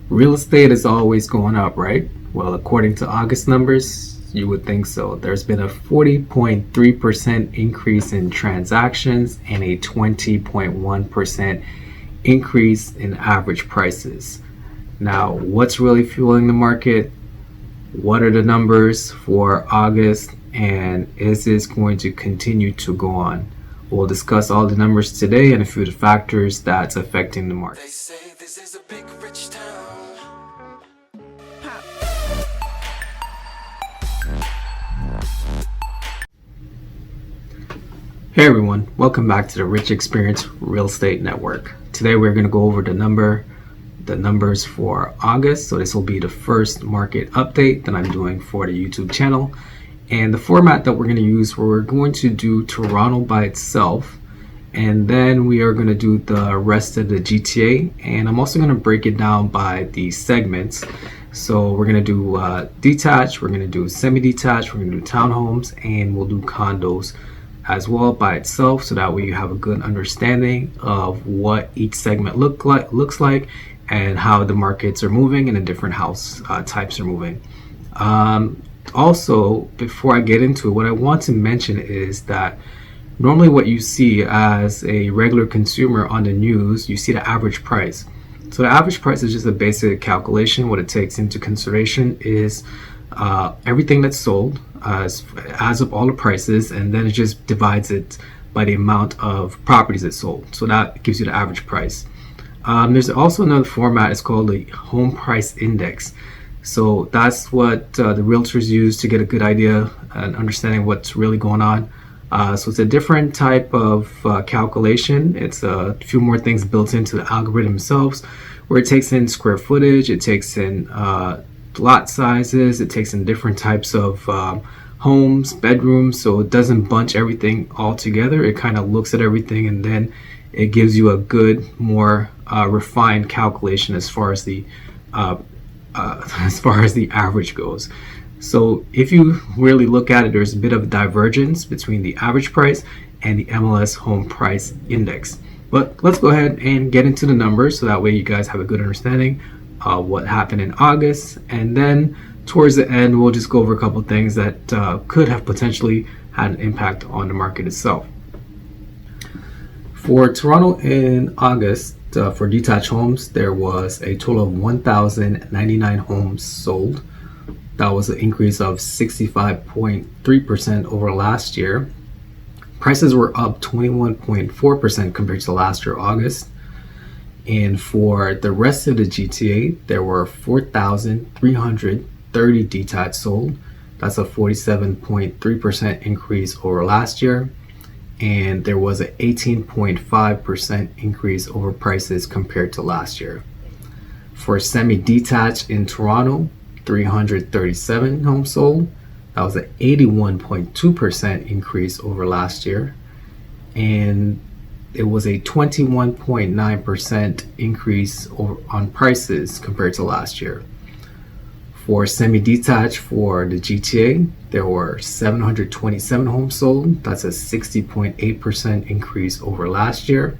Real estate is always going up, right? Well, according to August numbers, you would think so. There's been a 40.3% increase in transactions and a 20.1% increase in average prices. Now, what's really fueling the market? What are the numbers for August? And is this going to continue to go on? We'll discuss all the numbers today and a few of the factors that's affecting the market. They say this is a big rich town. Hey everyone, welcome back to the Rich Experience Real Estate Network. Today we're going to go over the numbers for August. So this will be the first market update that I'm doing for the YouTube channel. And the format that we're going to use, we're going to do Toronto by itself, and then we are going to do the rest of the GTA, and I'm also going to break it down by the segments. So we're going to do detached, we're going to do semi-detached, we're going to do townhomes, and we'll do condos as well by itself, so that way you have a good understanding of what each segment looks like and how the markets are moving and the different house types are moving. Also, before I get into it, what I want to mention is that normally what you see as a regular consumer on the news, you see the average price. So the average price is just a basic calculation. What it takes into consideration is everything that's sold, as of all the prices, and then it just divides it by the amount of properties that's sold. So that gives you the average price. There's also another format, it's called the home price index. So that's what the realtors use to get a good idea and understanding what's really going on. So it's a different type of calculation. It's a few more things built into the algorithm themselves, where it takes in square footage, it takes in lot sizes, it takes in different types of homes, bedrooms, so it doesn't bunch everything all together. It kind of looks at everything and then it gives you a good, more refined calculation as far as the average goes. So if you really look at it, there's a bit of a divergence between the average price and the MLS home price index. But let's go ahead and get into the numbers so that way you guys have a good understanding of what happened in August. And then towards the end, we'll just go over a couple of things that could have potentially had an impact on the market itself. For Toronto in August, for detached homes, there was a total of 1,099 homes sold. That was an increase of 65.3% over last year. Prices were up 21.4% compared to last year, August. And for the rest of the GTA, there were 4,330 detached sold. That's a 47.3% increase over last year. And there was an 18.5% increase over prices compared to last year. For semi-detached in Toronto, 337 homes sold. That was an 81.2% increase over last year. And it was a 21.9% increase on prices compared to last year. For semi-detached for the GTA, there were 727 homes sold. That's a 60.8% increase over last year.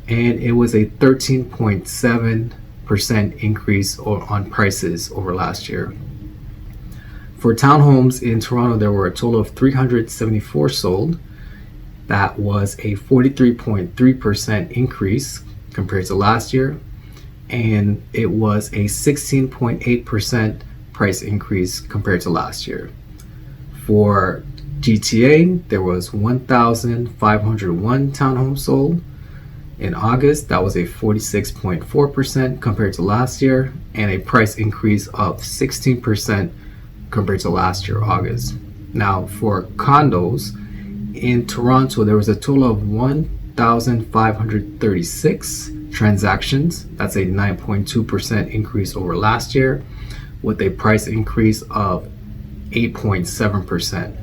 And it was a 13.7% increase on prices over last year. For townhomes in Toronto, there were a total of 374 sold. That was a 43.3% increase compared to last year. And it was a 16.8% price increase compared to last year. For GTA, there was 1,501 townhomes sold. In August, that was a 46.4% compared to last year, and a price increase of 16% compared to last year, August. Now, for condos in Toronto, there was a total of 1,536 transactions. That's a 9.2% increase over last year, with a price increase of 8.7%.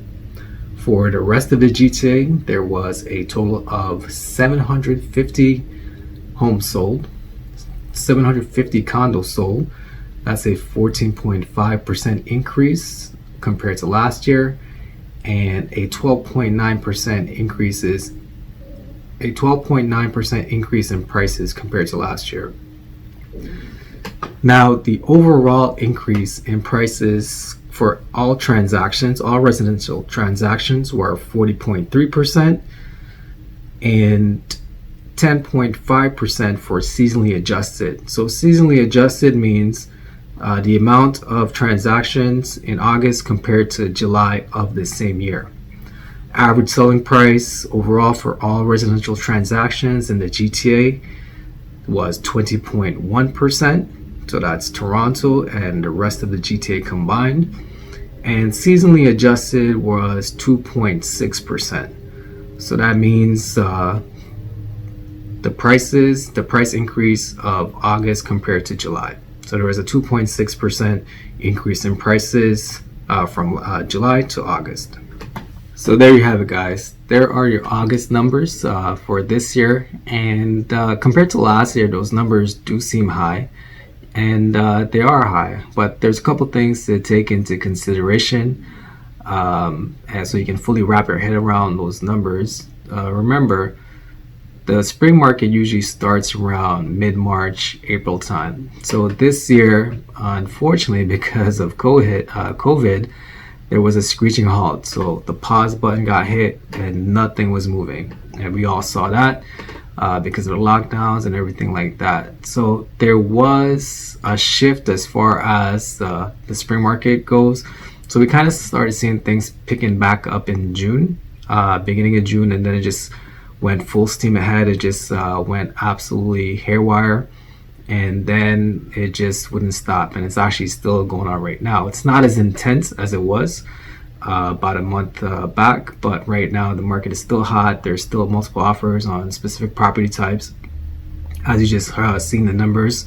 For the rest of the GTA, there was a total of 750 homes sold, 750 condos sold. That's a 14.5% increase compared to last year, and a 12.9% increase in prices compared to last year. Now, the overall increase in prices for all transactions, all residential transactions, were 40.3% and 10.5% for seasonally adjusted. So, seasonally adjusted means the amount of transactions in August compared to July of the same year. Average selling price overall for all residential transactions in the GTA was 20.1%. So that's Toronto and the rest of the GTA combined. And seasonally adjusted was 2.6%. So that means the price increase of August compared to July. So there was a 2.6% increase in prices from July to August. So there you have it, guys. There are your August numbers for this year. And compared to last year, those numbers do seem high. And they are high. But there's a couple things to take into consideration. And so you can fully wrap your head around those numbers. Remember, the spring market usually starts around mid-March, April time. So this year, unfortunately, because of COVID, there was a screeching halt. So the pause button got hit and nothing was moving. And we all saw that because of the lockdowns and everything like that. So there was a shift as far as the spring market goes. So we kind of started seeing things picking back up in June, beginning of June, and then it just went full steam ahead. It just went absolutely haywire, and then it just wouldn't stop. And it's actually still going on right now. It's not as intense as it was about a month back, but right now the market is still hot. There's still multiple offers on specific property types. As you just seen the numbers,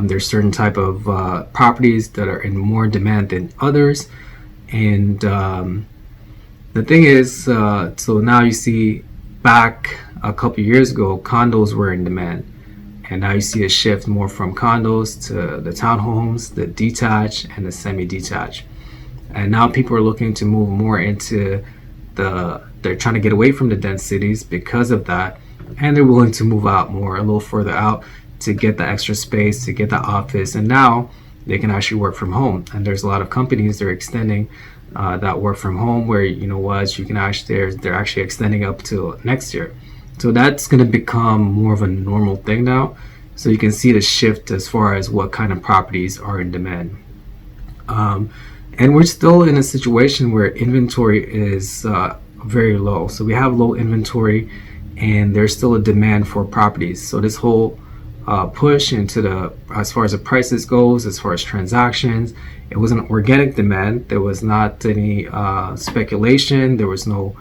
there's certain type of properties that are in more demand than others. And the thing is, so now you see, back a couple years ago, condos were in demand, and now you see a shift more from condos to the townhomes, the detached, and the semi-detached. And now people are looking to move more into they're trying to get away from the dense cities because of that, and they're willing to move out more, a little further out, to get the extra space, to get the office, and now they can actually work from home. And there's a lot of companies that are extending that work from home, where you can actually they're actually extending up to next year. So that's going to become more of a normal thing now. So you can see the shift as far as what kind of properties are in demand. And we're still in a situation where inventory is very low. So we have low inventory, and there's still a demand for properties. So this whole push into as far as the prices goes, as far as transactions, it was an organic demand. There was not any speculation. There was no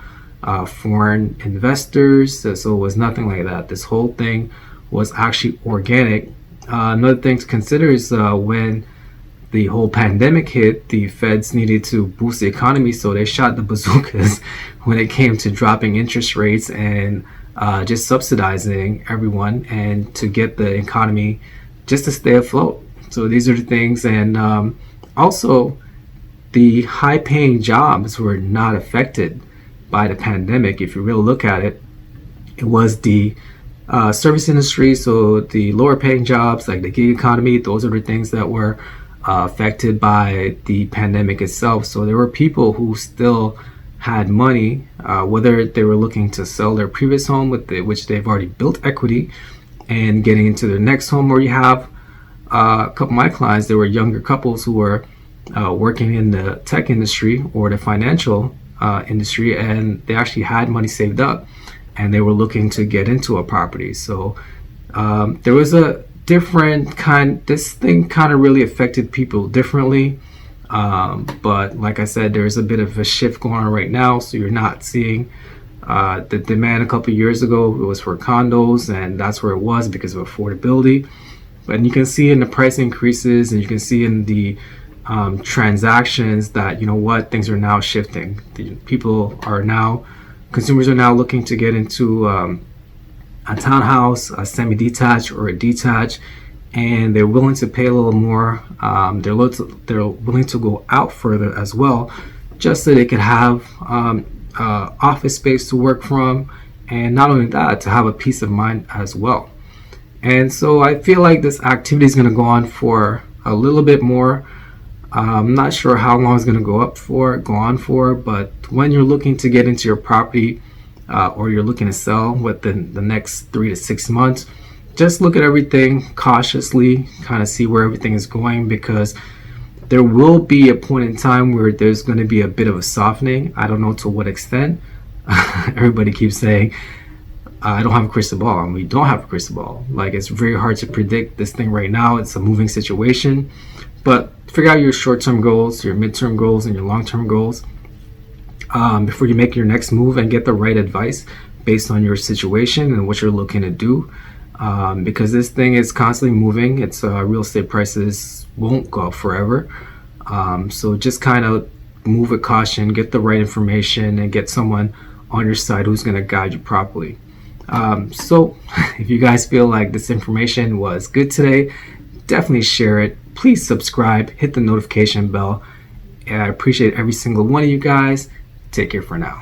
foreign investors. So it was nothing like that. This whole thing was actually organic. Another thing to consider is when the whole pandemic hit, the feds needed to boost the economy, so they shot the bazookas when it came to dropping interest rates and just subsidizing everyone, and to get the economy just to stay afloat. So these are the things. And also, the high-paying jobs were not affected by the pandemic. If you really look at it, it was the service industry, so the lower-paying jobs like the gig economy. Those are the things that were affected by the pandemic itself. So there were people who still had money, whether they were looking to sell their previous home which they've already built equity, and getting into their next home. Or you have a couple of my clients, there were younger couples who were working in the tech industry or the financial industry, and they actually had money saved up, and they were looking to get into a property. So there was a different kind. This thing kind of really affected people differently. But like I said, there's a bit of a shift going on right now. So you're not seeing the demand a couple years ago. It was for condos, and that's where it was because of affordability. But you can see in the price increases, and you can see in the transactions that, things are now shifting. Consumers are now looking to get into a townhouse, a semi-detached, or a detached, and they're willing to pay a little more. They're willing to go out further as well, just so they could have office space to work from, and not only that, to have a peace of mind as well. And so I feel like this activity is going to go on for a little bit more. I'm not sure how long it's going to go on for, but when you're looking to get into your property or you're looking to sell within the next 3 to 6 months, just look at everything cautiously, kind of see where everything is going, because there will be a point in time where there's going to be a bit of a softening. I don't know to what extent. Everybody keeps saying, I don't have a crystal ball, and we don't have a crystal ball. Like, it's very hard to predict this thing right now. It's a moving situation. But figure out your short-term goals, your mid-term goals, and your long-term goals before you make your next move, and get the right advice based on your situation and what you're looking to do. Because this thing is constantly moving. It's real estate prices won't go up forever. So just kind of move with caution, get the right information, and get someone on your side who's going to guide you properly. So if you guys feel like this information was good today, definitely share it. Please subscribe, hit the notification bell. And I appreciate every single one of you guys. Take care for now.